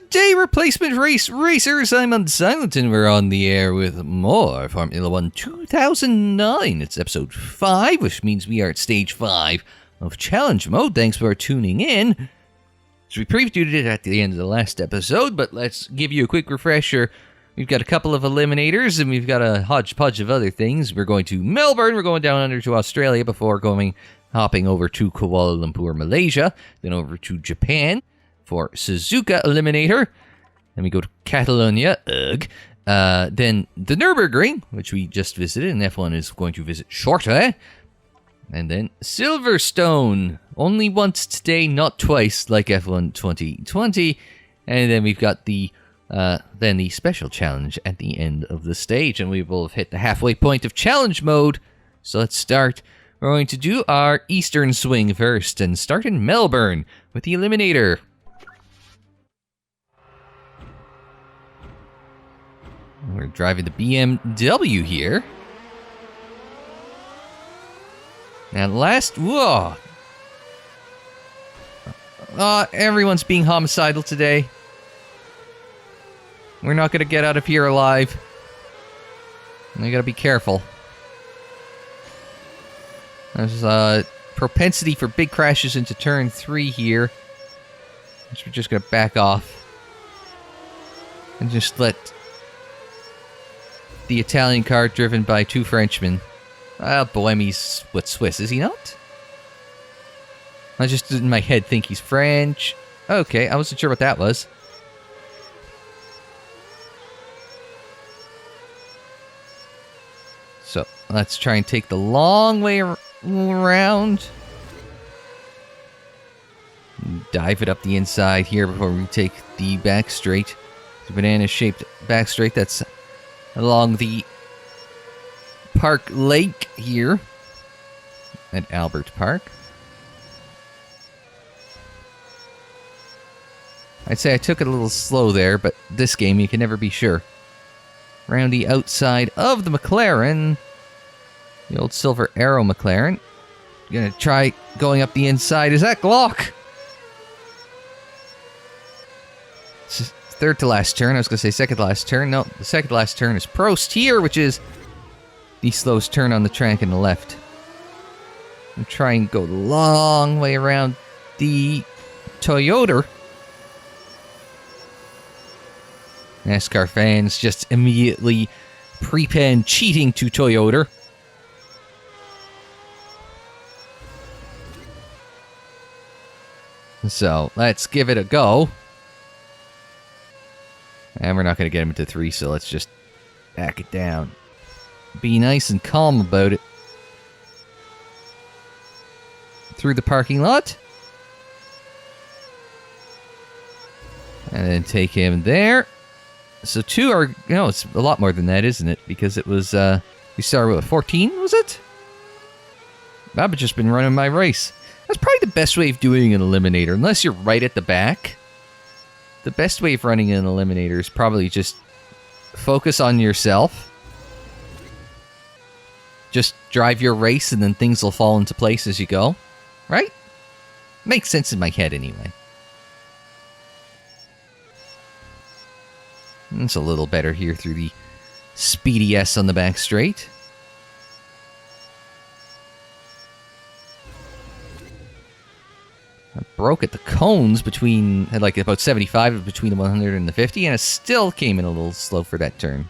Day replacement race racers. I'm Unsilent, and we're on the air with more Formula 1 2009. It's episode 5, which means we are at stage 5 of challenge mode. Thanks for tuning in. So we previewed it at the end of the last episode, but let's give you a quick refresher. We've got a couple of eliminators, and we've got a hodgepodge of other things. We're going to Melbourne, we're going down under to Australia before hopping over to Kuala Lumpur, Malaysia, then over to Japan for Suzuka Eliminator. Then we go to Catalonia, then the Nürburgring, which we just visited, and F1 is going to visit shortly. And then Silverstone, only once today, not twice, like F1 2020. And then we've got the special challenge at the end of the stage, and we will have hit the halfway point of challenge mode. So let's start. We're going to do our Eastern swing first, and start in Melbourne with the Eliminator. We're driving the BMW here. Now whoa! Everyone's being homicidal today. We're not going to get out of here alive. We got to be careful. There's a propensity for big crashes into turn 3 here, which we're just going to back off and just let the Italian car driven by 2 Frenchmen. Bohemi's Swiss, is he not? I just in my head think he's French. Okay, I wasn't sure what that was. So, let's try and take the long way around. Dive it up the inside here before we take the back straight. The banana-shaped back straight that's along the Park Lake here at Albert Park. I'd say I took it a little slow there, but this game you can never be sure. Around the outside of the McLaren, the old Silver Arrow McLaren. Gonna try going up the inside. Is that Glock? Third to last turn. I was going to say second to last turn. No, the second to last turn is Prost here, which is the slowest turn on the track in the left. I'm trying to go the long way around the Toyota. NASCAR fans just immediately pre-pen cheating to Toyota. So, let's give it a go. And we're not going to get him into 3, so let's just back it down. Be nice and calm about it. Through the parking lot. And then take him there. So 2 are... No, it's a lot more than that, isn't it? Because it was... we started with 14, was it? I've just been running my race. That's probably the best way of doing an eliminator, unless you're right at the back. The best way of running an eliminator is probably just focus on yourself. Just drive your race and then things will fall into place as you go. Right? Makes sense in my head anyway. It's a little better here through the Speedy S on the back straight. I broke at the cones between, like about 75 between the 100 and the 50, and it still came in a little slow for that turn.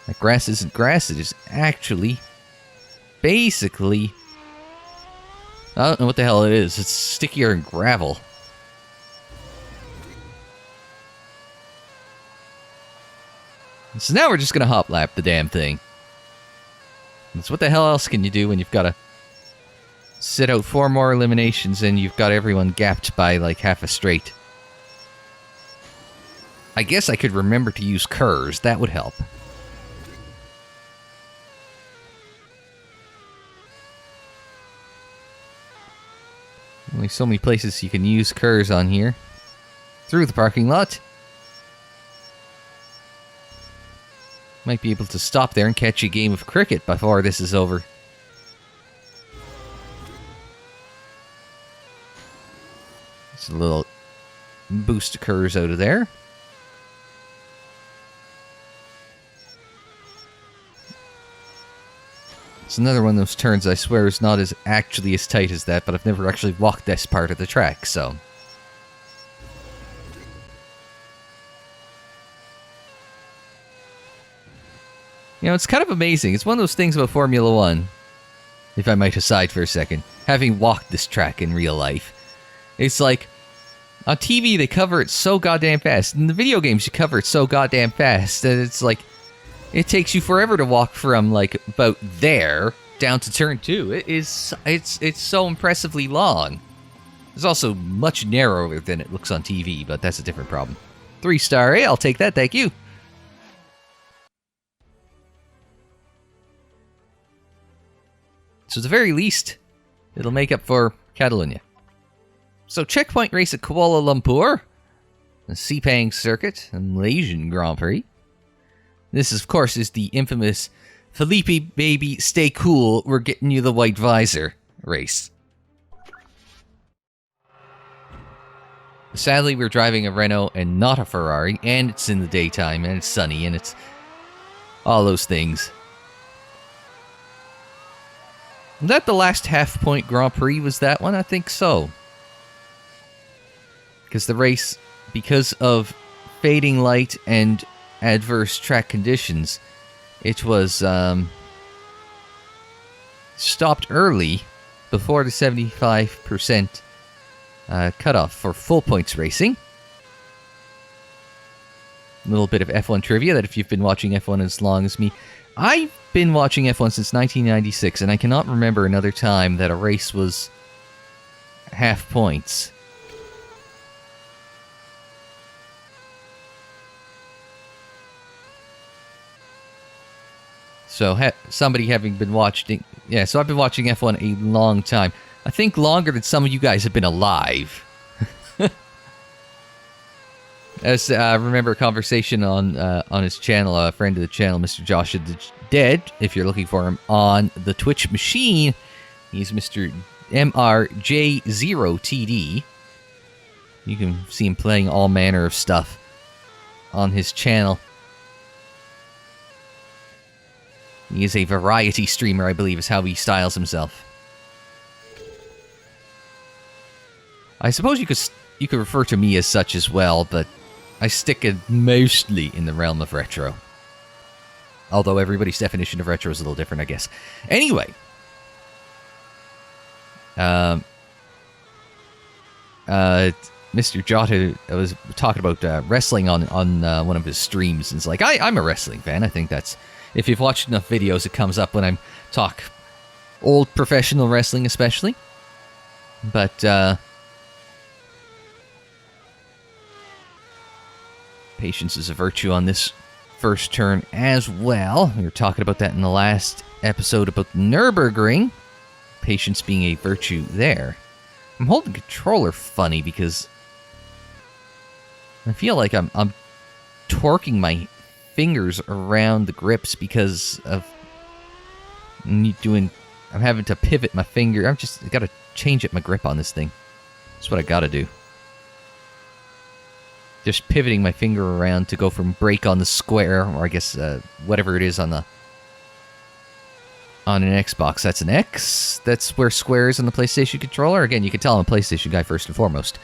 That grass isn't grass, it is actually, basically, I don't know what the hell it is. It's stickier than gravel. So now we're just going to hop lap the damn thing. So what the hell else can you do when you've got to sit out 4 more eliminations and you've got everyone gapped by like half a straight? I guess I could remember to use KERS. That would help. Only so many places you can use KERS on here. Through the parking lot. Might be able to stop there and catch a game of cricket before this is over. It's a little boost occurs out of there. It's another one of those turns I swear is not as actually as tight as that, but I've never actually walked this part of the track, so... You know, it's kind of amazing. It's one of those things about Formula 1, if I might aside for a second, having walked this track in real life. It's like, on TV they cover it so goddamn fast. In the video games you cover it so goddamn fast that it's like, it takes you forever to walk from, like, about there down to turn 2. It's so impressively long. It's also much narrower than it looks on TV, but that's a different problem. 3-star, I'll take that, thank you. So at the very least, it'll make up for Catalonia. So checkpoint race at Kuala Lumpur, the Sepang Circuit, and Malaysian Grand Prix. This, of course, is the infamous Felipe Baby Stay Cool, We're Getting You the White Visor race. Sadly, we're driving a Renault and not a Ferrari, and it's in the daytime, and it's sunny, and it's all those things. Was that the last half-point Grand Prix? Was that one? I think so. Because the race, because of fading light and adverse track conditions, it was stopped early before the 75% cutoff for full points racing. A little bit of F1 trivia, that if you've been watching F1 as long as me, I've been watching F1 since 1996, and I cannot remember another time that a race was half points. So, somebody having been watching... Yeah, so I've been watching F1 a long time. I think longer than some of you guys have been alive. As I remember a conversation on his channel, a friend of the channel, Mr. Josh the Dead, if you're looking for him on the Twitch machine, he's Mr. MRJ0TD. You can see him playing all manner of stuff on his channel. He is a variety streamer, I believe, is how he styles himself. I suppose you could refer to me as such as well, but I stick it mostly in the realm of retro. Although everybody's definition of retro is a little different, I guess. Anyway. Mr. Jota was talking about wrestling on one of his streams. And it's like, I'm a wrestling fan. I think that's... If you've watched enough videos, it comes up when I talk old professional wrestling, especially. But, patience is a virtue on this first turn as well. We were talking about that in the last episode about Nürburgring. Patience being a virtue there. I'm holding the controller funny because I feel like I'm torquing my fingers around the grips because of I'm having to pivot my finger. I got to change up my grip on this thing. That's what I got to do. Just pivoting my finger around to go from break on the square, or I guess whatever it is on an Xbox. That's an X. That's where square is on the PlayStation controller. Again, you can tell I'm a PlayStation guy first and foremost.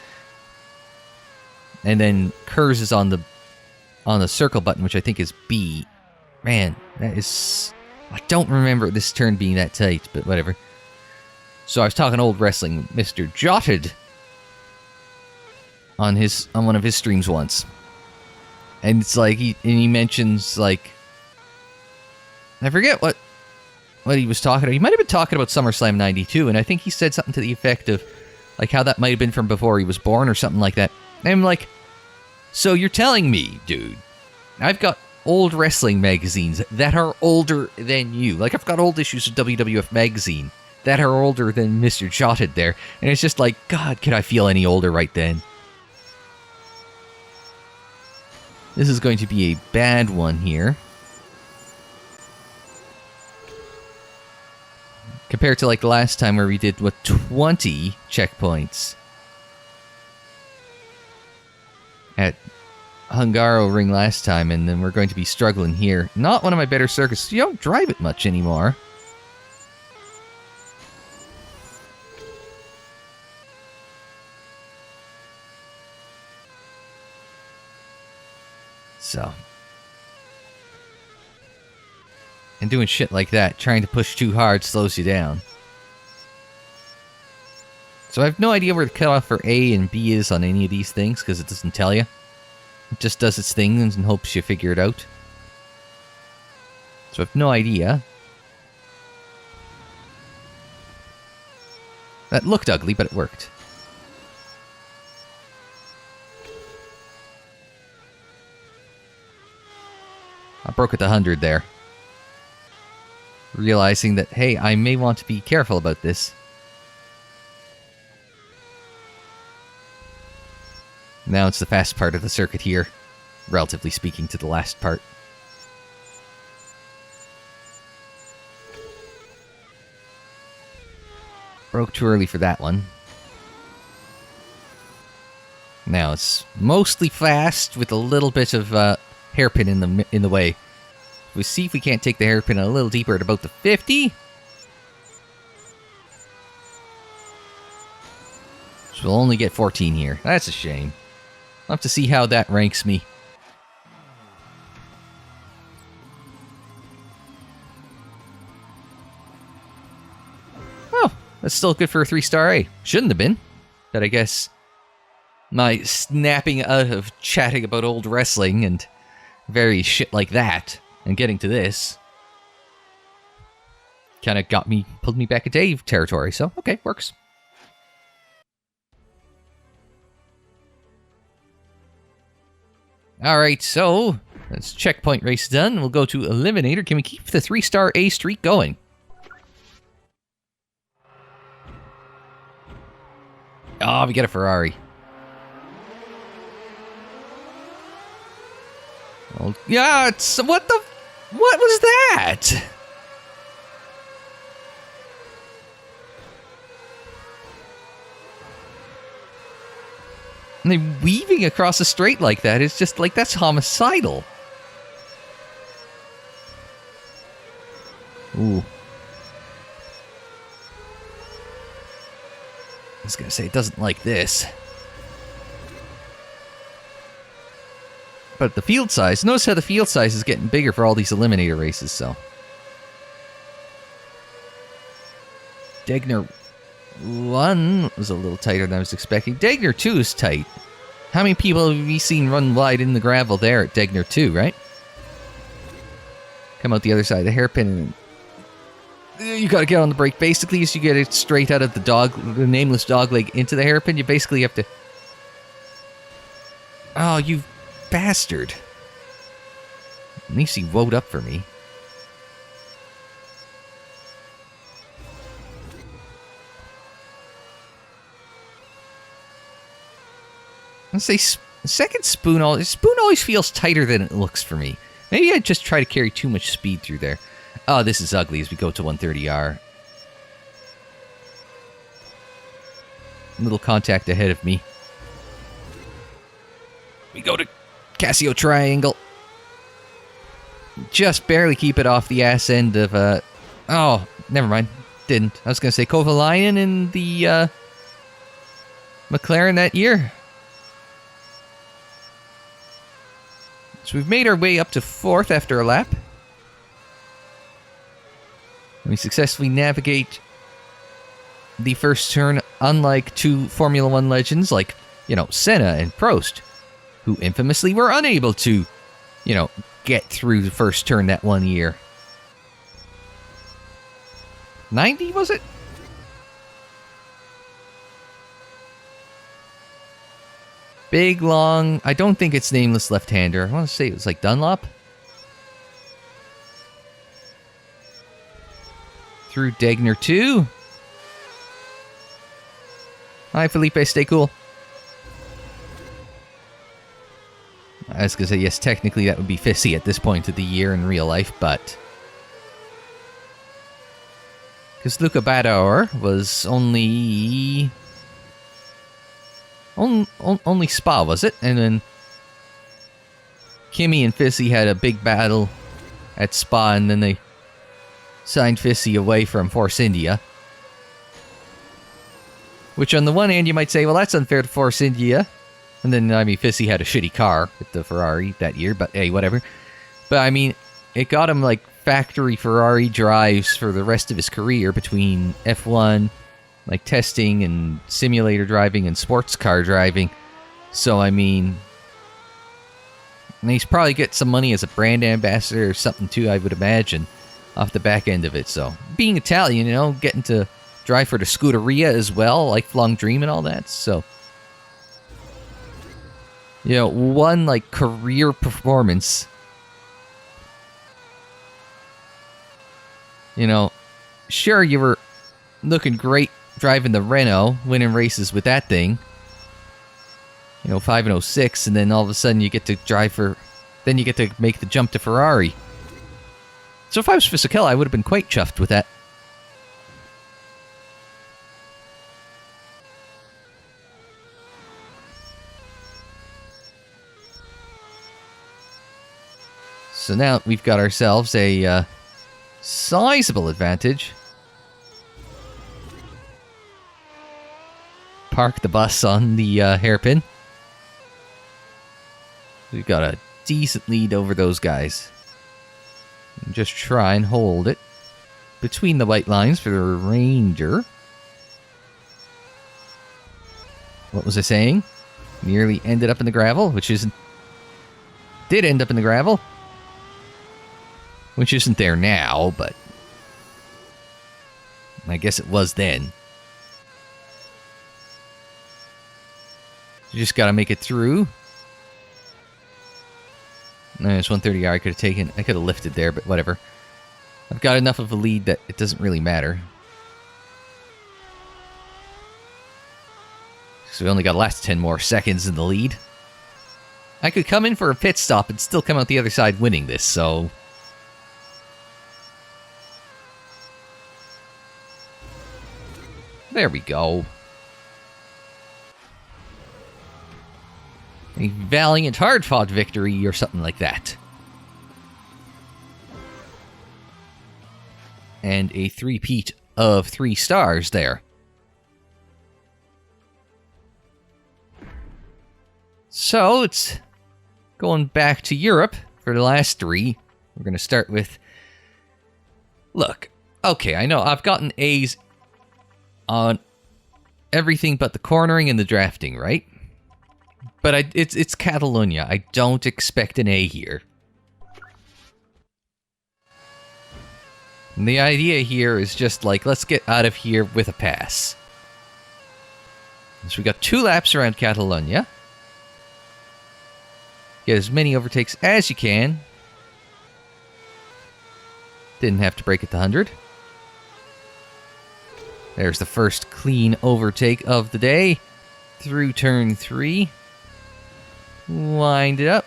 And then curves is on the circle button, which I think is B. Man, that is... I don't remember this turn being that tight, but whatever. So I was talking old wrestling. Mr. Jotted on one of his streams once, and it's like he mentions, like, I forget what he was talking about. He might have been talking about SummerSlam 92, and I think he said something to the effect of like how that might have been from before he was born or something like that. And I'm like, so you're telling me, dude, I've got old wrestling magazines that are older than you. Like, I've got old issues of WWF magazine that are older than Mr. Jotted there, and it's just like, God, could I feel any older right then? This is going to be a bad one here. Compared to like the last time where we did, 20 checkpoints. at Hungaro Ring last time, and then we're going to be struggling here. Not one of my better circuits. You don't drive it much anymore. So. And doing shit like that, trying to push too hard, slows you down. So I have no idea where the cutoff for A and B is on any of these things, because it doesn't tell you. It just does its thing and hopes you figure it out. So I have no idea. That looked ugly, but it worked. I broke at the 100 there. Realizing that, hey, I may want to be careful about this. Now it's the fast part of the circuit here, relatively speaking to the last part. Broke too early for that one. Now it's mostly fast with a little bit of hairpin in the way. We see if we can't take the hairpin a little deeper at about the 50. So we'll only get 14 here. That's a shame. I'll have to see how that ranks me. Oh, that's still good for a 3-star A. Shouldn't have been. But I guess my snapping out of chatting about old wrestling and very shit like that, and getting to this, kind of pulled me back a Dave territory. So, okay, works. Alright, so that's checkpoint race done. We'll go to Eliminator. Can we keep the 3-star A streak going? Oh, we get a Ferrari. Oh, yeah, it's... What was that? And then weaving across a straight like that is just like, that's homicidal. Ooh. I was gonna say, it doesn't like this. But the field size, notice how the field size is getting bigger for all these Eliminator races, so. Degner 1 was a little tighter than I was expecting. Degner 2 is tight. How many people have we seen run wide in the gravel there at Degner 2, right? Come out the other side of the hairpin and you gotta get on the brake. Basically, as you get it straight out of the nameless dog leg into the hairpin, you basically have to... Oh, you bastard. At least he woed up for me. Let's say second spoon always feels tighter than it looks for me. Maybe I just try to carry too much speed through there. Oh, this is ugly as we go to 130R. Little contact ahead of me. We go to Casio Triangle. Just barely keep it off the ass end of, oh, never mind. Didn't. I was going to say Kovalainen in the, McLaren that year. So we've made our way up to 4th after a lap. We successfully navigate the first turn, unlike two Formula 1 legends like, Senna and Prost, who infamously were unable to, get through the first turn that one year. 90, was it? Big, long, I don't think it's nameless left-hander. I want to say it was like Dunlop. Through Degner 2. Hi, Felipe, stay cool. I was going to say, yes, technically that would be Fissy at this point of the year in real life, but... Because Luca Badauer was only... Only Spa, was it? And then Kimmy and Fissy had a big battle at Spa, and then they signed Fissy away from Force India. Which on the one hand you might say, well, that's unfair to Force India. And then, I mean, Fissy had a shitty car with the Ferrari that year, but hey, whatever. But I mean, it got him like factory Ferrari drives for the rest of his career between F1, like testing and simulator driving and sports car driving. So, I mean, and he's probably get some money as a brand ambassador or something too, I would imagine, off the back end of it. So, being Italian, you know, getting to drive for the Scuderia as well, lifelong dream and all that. So, you know, one like career performance. You know, sure, you were looking great driving the Renault, winning races with that thing. You know, 5 and 06, and then all of a sudden you get to drive for... Then you get to make the jump to Ferrari. So if I was Fisichella, I would have been quite chuffed with that. So now we've got ourselves a sizable advantage. Park the bus on the hairpin. We've got a decent lead over those guys. And just try and hold it between the white lines for the Ranger. What was I saying? Nearly ended up in the gravel, which isn't... Did end up in the gravel. Which isn't there now, but... I guess it was then. You just gotta make it through. It's 130R. I could have taken... I could have lifted there, but whatever. I've got enough of a lead that it doesn't really matter. So we only got the last 10 more seconds in the lead. I could come in for a pit stop and still come out the other side winning this, so... There we go. A valiant, hard-fought victory or something like that. And a three-peat of 3 stars there. So, it's going back to Europe for the last 3. We're going to start with... Look, okay, I know I've gotten A's on everything but the cornering and the drafting, right? But it's Catalonia. I don't expect an A here. And the idea here is just like, let's get out of here with a pass. So we got 2 laps around Catalonia. Get as many overtakes as you can. Didn't have to break at the 100. There's the first clean overtake of the day. Through turn 3. Wind it up.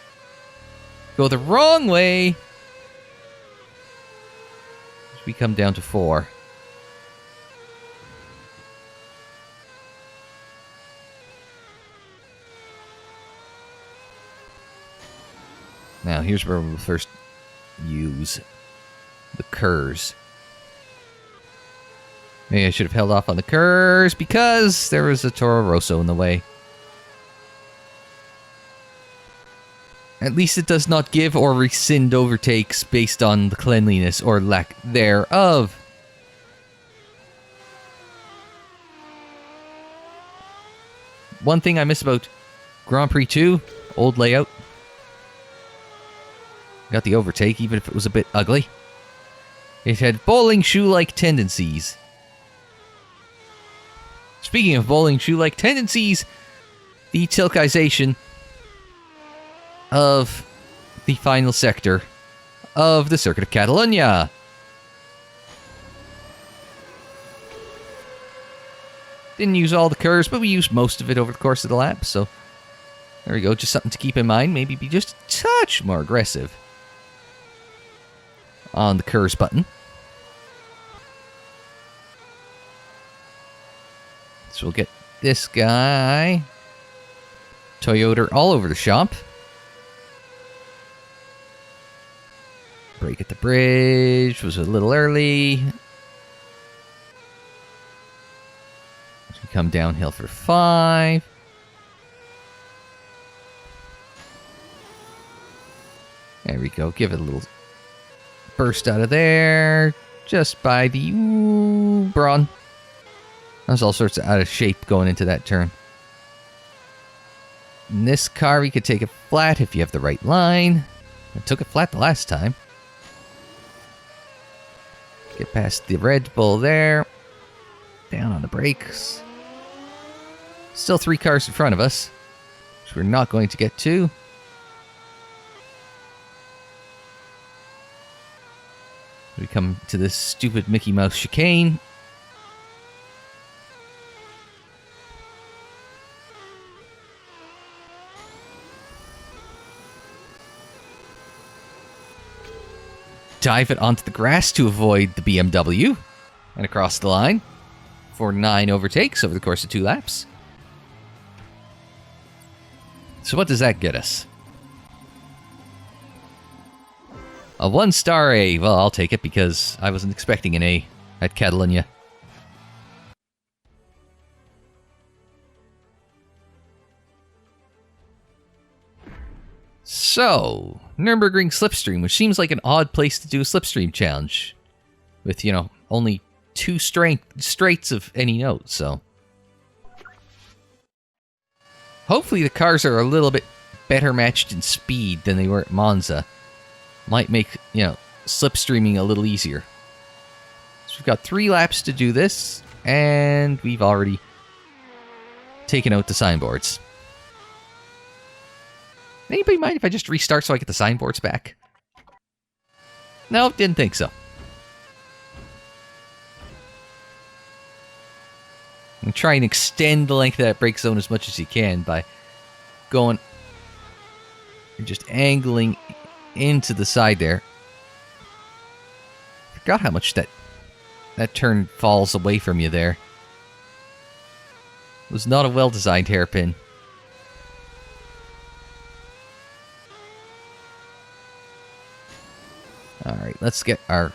Go the wrong way. We come down to 4. Now, here's where we'll first use the curves. Maybe I should have held off on the curves because there was a Toro Rosso in the way. At least it does not give or rescind overtakes based on the cleanliness or lack thereof. One thing I miss about Grand Prix 2, old layout. Got the overtake, even if it was a bit ugly. It had bowling shoe-like tendencies. Speaking of bowling shoe-like tendencies, the tilkization of the final sector of the Circuit of Catalonia. Didn't use all the curves, but we used most of it over the course of the lap, so there we go, just something to keep in mind. Maybe be just a touch more aggressive on the curves button. So we'll get this guy, Toyota, all over the shop. get the bridge. Was a little early. We come downhill for 5. There we go. Give it a little burst out of there. Just by the brawn. I was all sorts of out of shape going into that turn. In this car, we could take it flat if you have the right line. I took it flat the last time. Get past the Red Bull there. Down on the brakes. Still 3 cars in front of us, which we're not going to get to. We come to this stupid Mickey Mouse chicane. Dive it onto the grass to avoid the BMW. And across the line for 9 overtakes over the course of 2 laps. So what does that get us? A 1-star A. Well, I'll take it because I wasn't expecting an A at Catalonia. So, Nürburgring Slipstream, which seems like an odd place to do a Slipstream challenge. With, you know, only 2 straights of any note, so. Hopefully the cars are a little bit better matched in speed than they were at Monza. Might make, you know, slipstreaming a little easier. So we've got 3 laps to do this, and we've already taken out the signboards. Anybody mind if I just restart so I get the signboards back? No, didn't think so. And try and extend the length of that brake zone as much as you can by going and just angling into the side there. Forgot how much that turn falls away from you there. It was not a well-designed hairpin. Alright, let's get our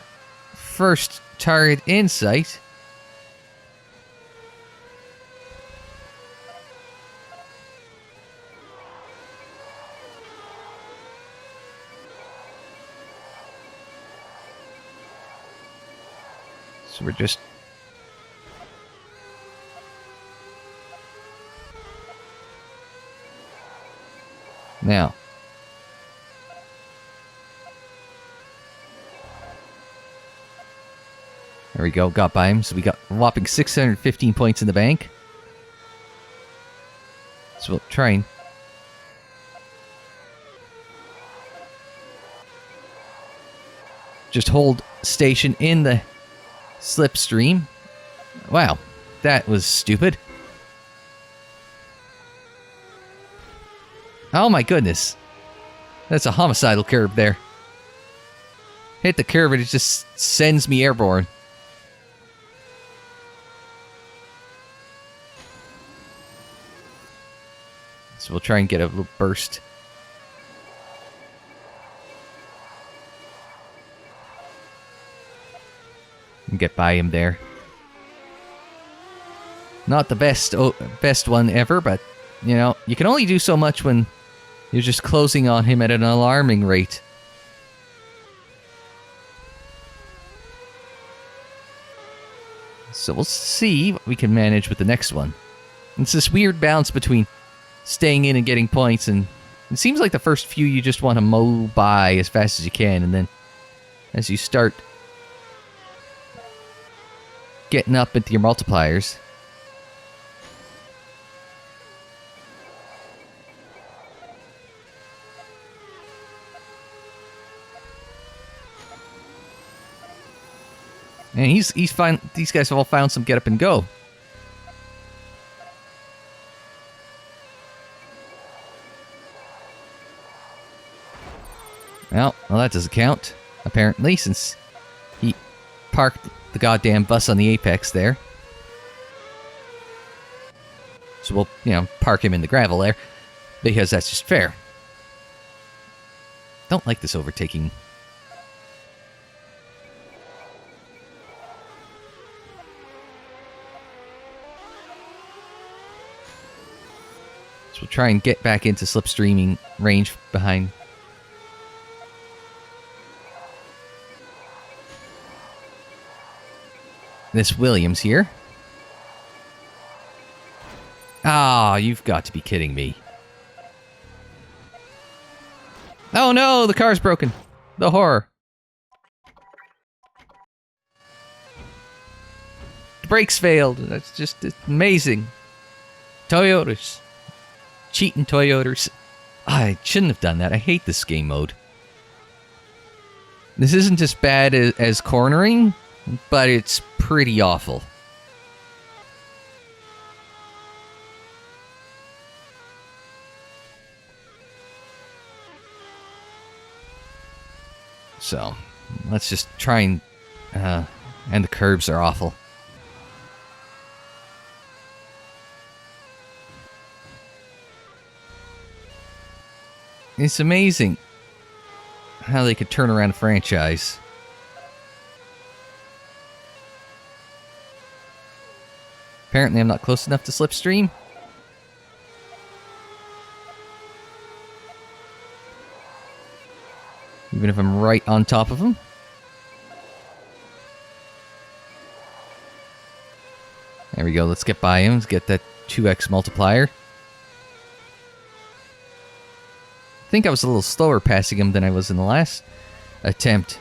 first target in sight. So we're just... Now. There we go, got by him. So we got a whopping 615 points in the bank. So we'll try and... just hold station in the slipstream. Wow, that was stupid. Oh my goodness. That's a homicidal curve there. Hit the curve and it just sends me airborne. So we'll try and get a little burst. And get by him there. Not the best one ever, but, you know, you can only do so much when you're just closing on him at an alarming rate. So we'll see what we can manage with the next one. It's this weird balance between staying in and getting points, and it seems like the first few you just want to mow by as fast as you can, and then as you start getting up into your multipliers, and he's fine. These guys have all found some get up and go. Well, that doesn't count, apparently, since he parked the goddamn bus on the apex there. So we'll, you know, park him in the gravel there, because that's just fair. Don't like this overtaking we'll try and get back into slipstreaming range behind. This Williams here. Ah, you've got to be kidding me. Oh no, the car's broken. The horror. The brakes failed. That's just amazing. Toyotas. Cheating Toyotas. I shouldn't have done that. I hate this game mode. This isn't as bad as cornering, but it's pretty awful. So, let's just try and the curbs are awful. It's amazing how they could turn around a franchise. Apparently I'm not close enough to slipstream. Even if I'm right on top of him. There we go, let's get by him. Let's get that 2x multiplier. I think I was a little slower passing him than I was in the last attempt.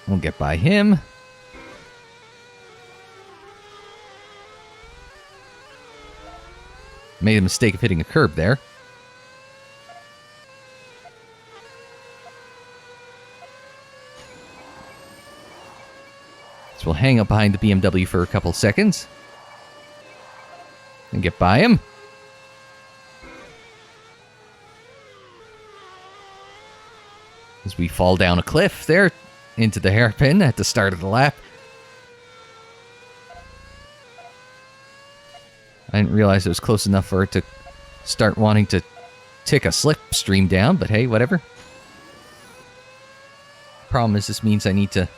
We'll get by him. Made a mistake of hitting a curb there. So we'll hang up behind the BMW for a couple seconds. And get by him. As we fall down a cliff there into the hairpin at the start of the lap. I didn't realize it was close enough for it to start wanting to tick a slipstream down, but hey, whatever. Problem is, this means I need to...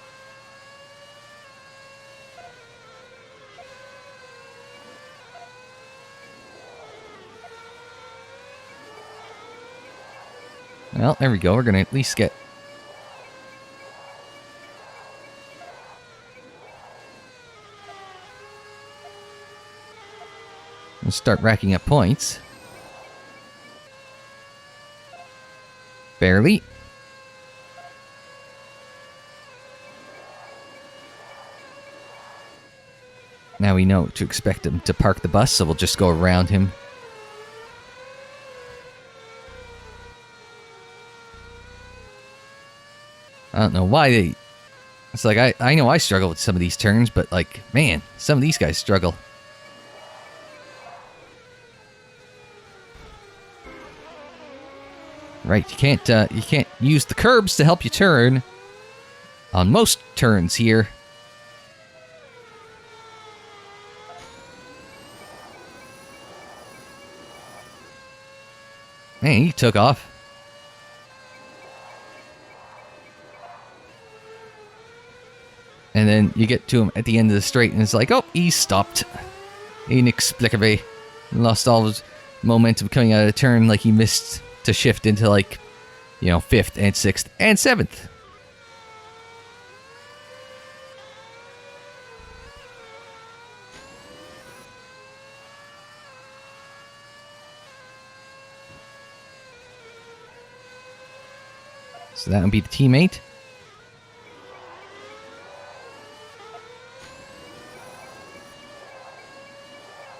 Well, there we go. We're going to at least get... We'll start racking up points. Barely. Now we know to expect him to park the bus, so we'll just go around him. I don't know why they... It's like, I know I struggle with some of these turns, but like, man, some of these guys struggle. Right, you can't use the curbs to help you turn on most turns here. Man, he took off. And then you get to him at the end of the straight and it's like, oh, he stopped. Inexplicably. Lost all his momentum coming out of the turn, like he missed to shift into, like, you know, 5th and 6th and 7th. So that would be the teammate.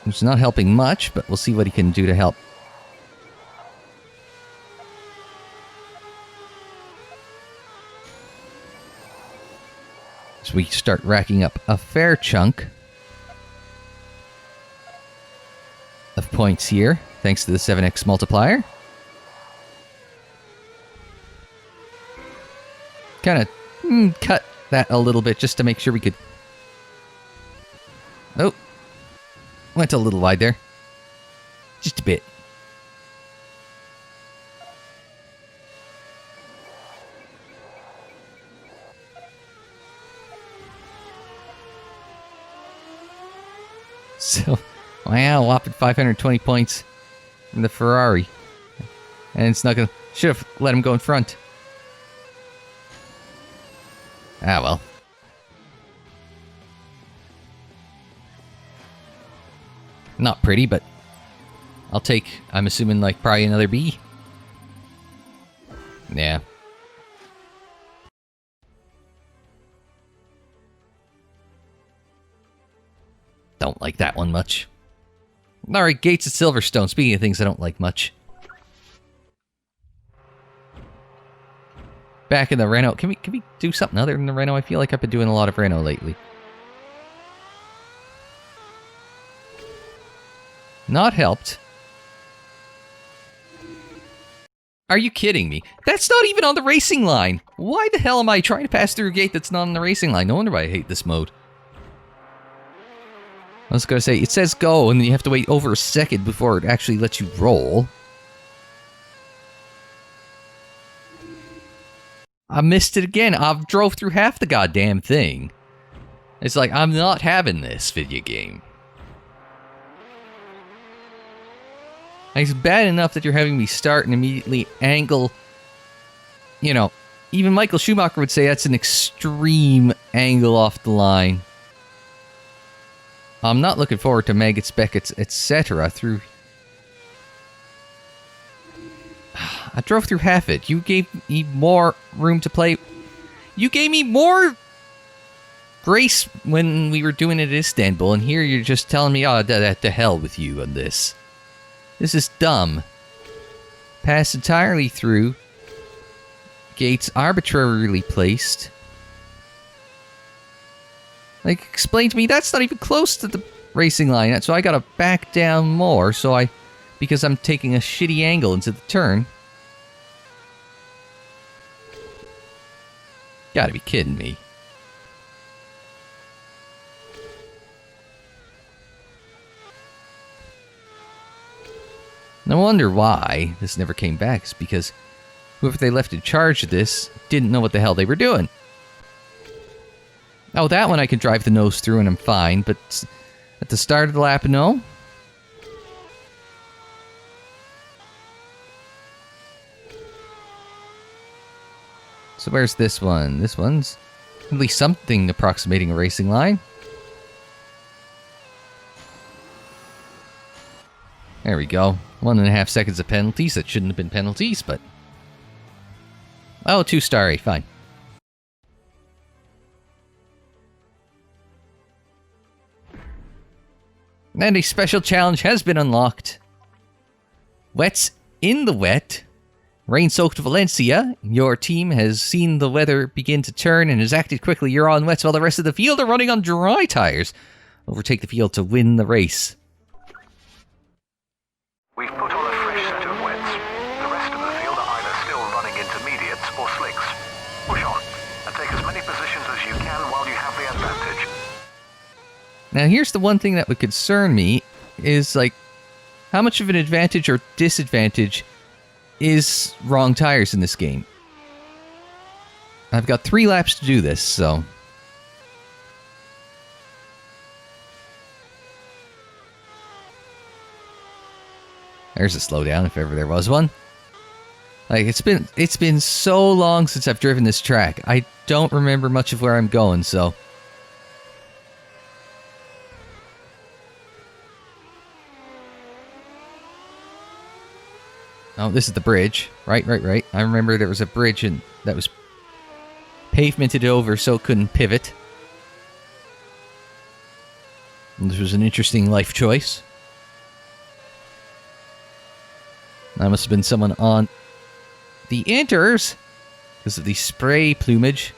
It's not helping much, but we'll see what he can do to help. So we start racking up a fair chunk of points here, thanks to the 7x multiplier. Kind of cut that a little bit just to make sure we could... Oh. Went a little wide there. Just a bit. So, wow, whopping 520 points from the Ferrari. And it's not gonna... Should have let him go in front. Ah, well. Not pretty, but I'll take, I'm assuming, like, probably another B. Yeah. Don't like that one much. Alright, Gates at Silverstone. Speaking of things I don't like much. Back in the Renault. Can we do something other than the Renault? I feel like I've been doing a lot of Renault lately. Not helped. Are you kidding me? That's not even on the racing line. Why the hell am I trying to pass through a gate that's not on the racing line? No wonder why I hate this mode. I was gonna say, it says go, and then you have to wait over a second before it actually lets you roll. I missed it again. I've drove through half the goddamn thing. It's like, I'm not having this video game. It's bad enough that you're having me start and immediately angle. You know, even Michael Schumacher would say that's an extreme angle off the line. I'm not looking forward to Maggots, Beckets, etc. through... I drove through half it. You gave me more room to play. You gave me more grace when we were doing it at Istanbul, and here you're just telling me, oh, to hell with you on this. This is dumb. Pass entirely through. Gates arbitrarily placed. Like, explain to me, that's not even close to the racing line, so I gotta back down more, because I'm taking a shitty angle into the turn. Gotta be kidding me. No wonder why this never came back. It's because whoever they left in charge of this didn't know what the hell they were doing. Oh, that one I can drive the nose through and I'm fine, but at the start of the lap, no. So where's this one? This one's at least something approximating a racing line. There we go. 1.5 seconds of penalties that shouldn't have been penalties, but... Oh, 2-star, fine. And a special challenge has been unlocked. Wets in the wet. Rain-soaked Valencia. Your team has seen the weather begin to turn and has acted quickly. You're on wets while the rest of the field are running on dry tires. Overtake the field to win the race. We've put on a fresh set of wets. The rest of the field are either still running intermediates or slicks. Push on, and take as many positions as you can while you have the advantage. Now here's the one thing that would concern me, is like, how much of an advantage or disadvantage is wrong tires in this game? I've got 3 laps to do this, so... There's a slowdown, if ever there was one. Like, it's been so long since I've driven this track. I don't remember much of where I'm going, so... Oh, this is the bridge. Right. I remember there was a bridge and that was pavemented over so it couldn't pivot. And this was an interesting life choice. That must have been someone on the inters because of the spray plumage.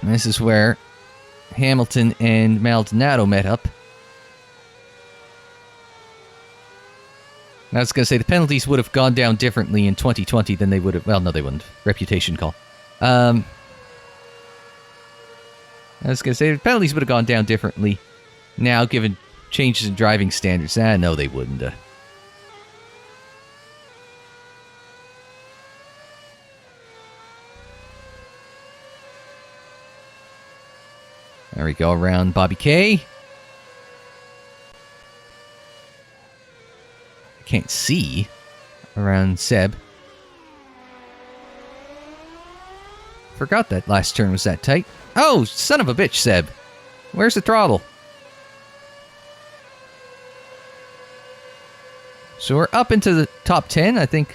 And this is where Hamilton and Maldonado met up. I was going to say, the penalties would have gone down differently in 2020 than they would have... Well, no, they wouldn't. Reputation call. I was going to say, the penalties would have gone down differently now, given changes in driving standards. No, they wouldn't. There we go, around Bobby K. I can't see around Seb. Forgot that last turn was that tight. Oh, son of a bitch, Seb. Where's the throttle? So we're up into the top 10. I think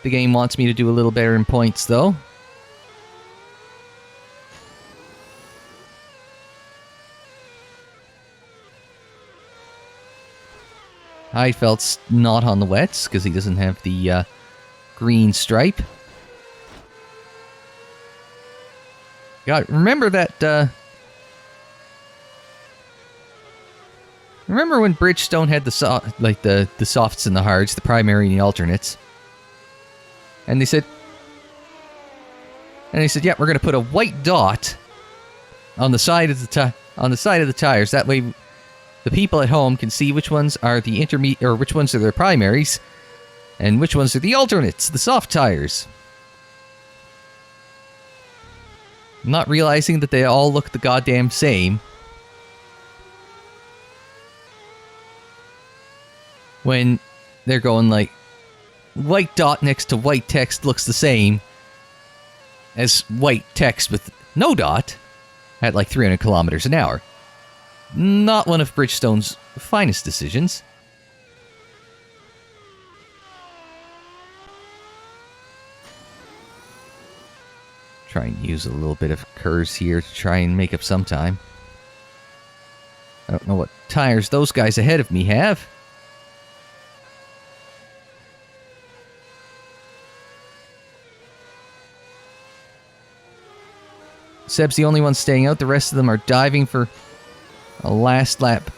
the game wants me to do a little better in points, though. Heifeld's not on the wets because he doesn't have the green stripe. God, remember that... remember when Bridgestone had the softs and the hards, the primary and the alternates? And they said... yeah, we're going to put a white dot on the side of the tires. That way, the people at home can see which ones are the intermediate, or which ones are their primaries, and which ones are the alternates, the soft tires. Not realizing that they all look the goddamn same. When they're going like, white dot next to white text looks the same as white text with no dot at like 300 kilometers an hour. Not one of Bridgestone's finest decisions. Try and use a little bit of curves here to try and make up some time. I don't know what tires those guys ahead of me have. Seb's the only one staying out. The rest of them are diving for a last lap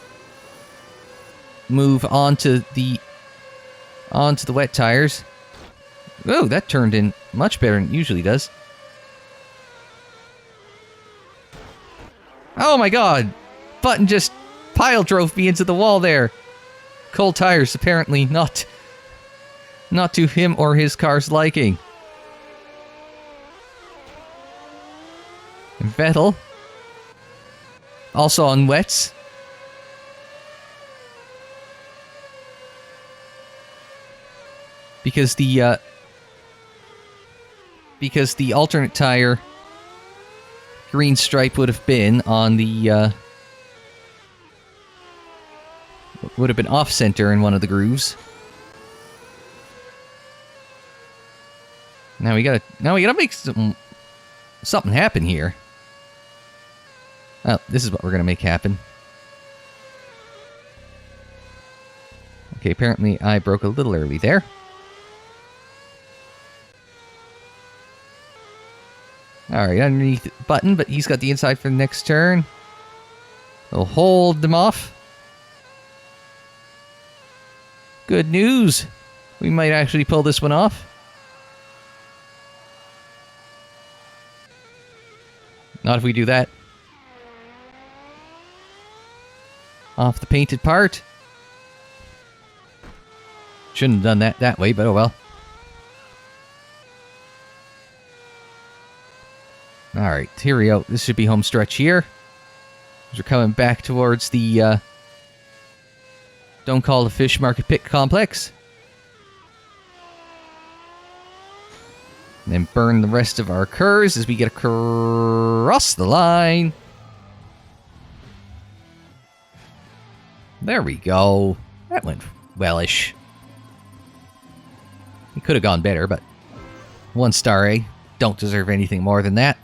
move onto the wet tires. Oh, that turned in much better than it usually does. Oh my god! Button just pile drove me into the wall there. Cold tires, apparently not to him or his car's liking. And Vettel, also on wets. Because the alternate tire green stripe would have been on the would have been off center in one of the grooves. Now we gotta make something happen here. Oh, this is what we're gonna make happen. Okay, apparently I broke a little early there. Alright, underneath Button, but he's got the inside for the next turn. We'll hold them off. Good news. We might actually pull this one off. Not if we do that. Off the painted part. Shouldn't have done that way, but oh well. Alright, here we go. This should be home stretch here. We're coming back towards the Don't Call the Fish Market Pit complex. And then burn the rest of our curves as we get across the line. There we go. That went wellish. It could have gone better, but 1 star, eh? Don't deserve anything more than that.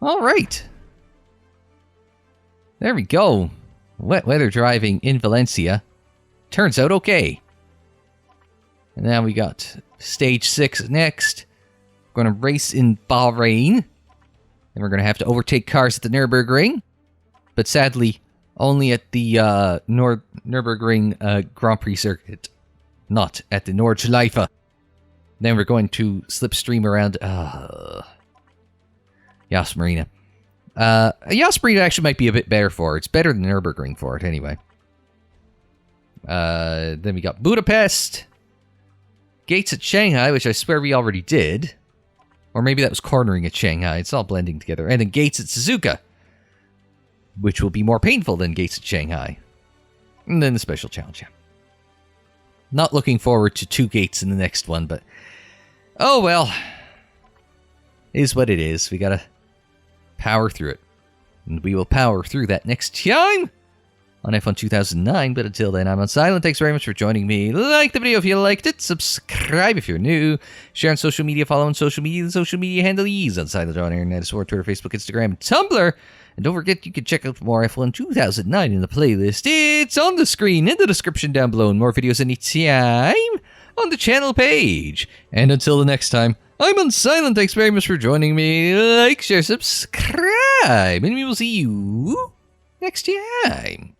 Alright. There we go. Wet weather driving in Valencia. Turns out okay. And now we got stage 6 next. We're going to race in Bahrain. And we're going to have to overtake cars at the Nürburgring. But sadly, only at the Nürburgring Grand Prix circuit. Not at the Nordschleife. Then we're going to slipstream around Yas Marina. Yas Marina actually might be a bit better for it. It's better than Nürburgring for it, anyway. Then we got Budapest. Gates at Shanghai, which I swear we already did. Or maybe that was cornering at Shanghai. It's all blending together. And then gates at Suzuka, which will be more painful than gates at Shanghai. And then the special challenge. Yeah. Not looking forward to 2 gates in the next one, but oh well. Is what it is. We gotta power through it. And we will power through that next time on F1 2009. But until then, I'm Unsilent. Thanks very much for joining me. Like the video if you liked it. Subscribe if you're new. Share on social media. Follow on social media. The social media handle is Unsilent on Internet, Twitter, Facebook, Instagram, and Tumblr. And don't forget, you can check out more F1 2009 in the playlist. It's on the screen in the description down below, and more videos anytime on the channel page. And until the next time, I'm Unsilent. Thanks very much for joining me. Like, share, subscribe, and we will see you next time.